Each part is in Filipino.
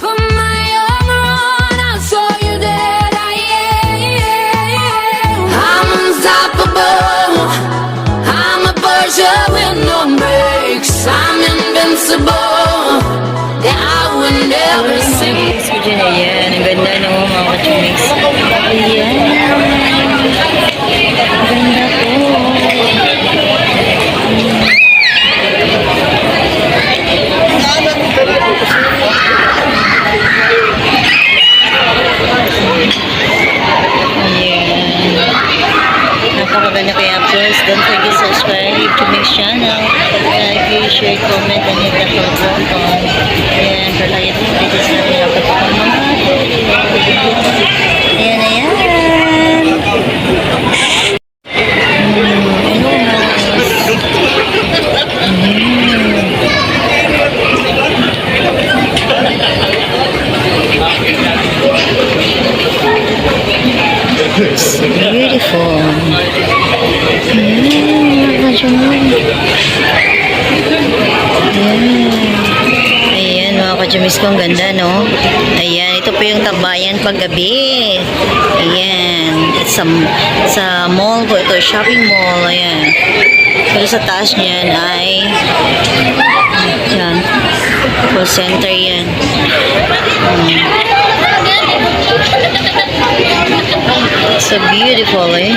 put my armor on, I'll show you that I am. I'm unstoppable. I'm a Persia with no brakes. I'm invincible. Yeah, I will never sink. So dyan, ayan. Ang ganda no, mga ka-chumix. Ayan. Ang ganda po. Napakaganda kaya please don't forget to subscribe to my channel, like, share, comment, and hit the bell button. Ayan, for lagi din dito sa dapat ko mga ayan, ayan. Beautiful. Ayan, mga kajumis ko, ang ganda, no? Ayan, ito po yung Tambayan paggabi. Ayan, sa mall po ito, shopping mall. Ayan. Pero sa taas niyan ay yan, call center yan. So beautiful, eh?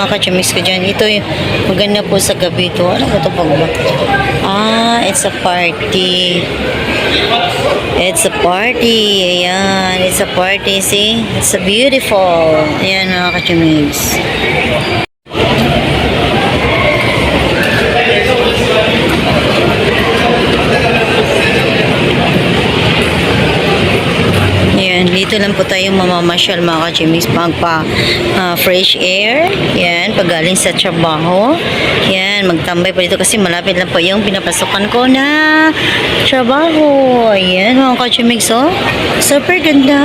Kachumis ko dyan. Ito yung maganda po sa gabi ito. Ano ba ito pag ba? Ah, it's a party. It's a party. Ayan. It's a party. See? It's a beautiful. Ayan mga kachumis. Dito lang po tayo mamamasyal mga ka-chimix, fresh air. Yan, pag galing sa trabaho. Yan, magtambay po dito kasi malapit lang po yung pinapasukan ko na trabaho. Ayan mga ka-chimix, oh. Super ganda.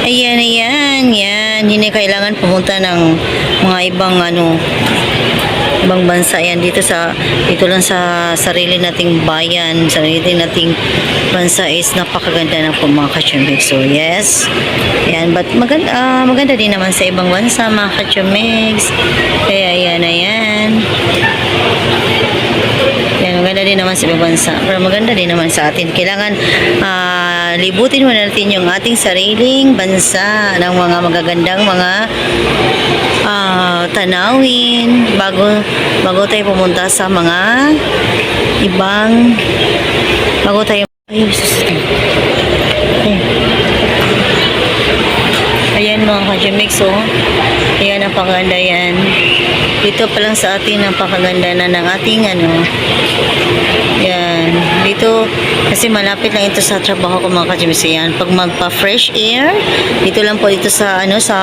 Ayan, ayan, yan. Hindi na kailangan pumunta ng mga ibang ibang bansa. Yan, dito lang sa sarili nating bayan, sarili nating bansa is napakaganda ng mga ka-chumix. So yes, yan, but maganda din naman sa ibang bansa mga ka-chumix. Kaya yan, ayan, yan, maganda din naman sa ibang bansa, pero maganda din naman sa atin. Kailangan libutin muna natin yung ating sariling bansa ng mga magagandang mga tanawin bago tayo pumunta sa mga ibang bago tayo ayan mga ka-Jemix, oh. Ayan, napakaganda yan. Dito pa lang sa atin, napakaganda na ng ating yan. Dito, kasi malapit lang ito sa trabaho ko mga ka-Jemix. Ayan, pag magpa-fresh air, dito lang po dito sa, sa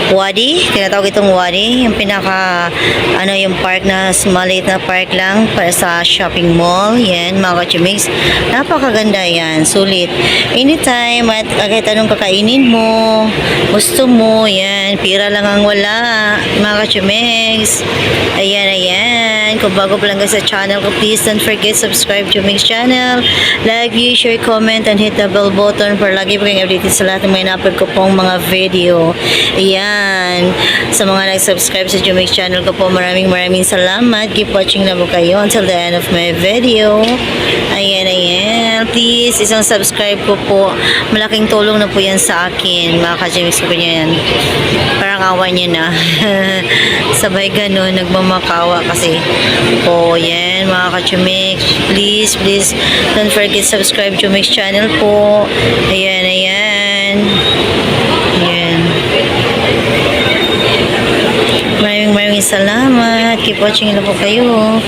Wadi. Tinatawag itong Wadi. Yung pinaka, yung park na, maliit na park lang para sa shopping mall. Yan, mga ka-Jemix. Napakaganda yan. Sulit. Anytime, at kahit anong kakainin mo, gusto mo, yan. Pira lang ang wala, mga ka-Jemix. Ayan. Kung bago pa lang ka sa channel ko, please don't forget subscribe to Mix channel. Like, view, share, comment, and hit the bell button para lagi po kayong updated sa lahat ng may na-upload ko pong mga video. Ayan. Sa mga nag-subscribe sa Jumix channel ko po, maraming salamat. Keep watching na po kayo until the end of my video. Ayan. Please, isang subscribe ko po. Malaking tulong na po yan sa akin. Mga ka-Jumix ko yan. Parang awa niya na. Sabay ganun, nagmamakawa kasi. Yan, mga ka-Jumix. Please, don't forget subscribe to Jumix channel po. Ayan. Maraming salamat. Keep watching na po kayo.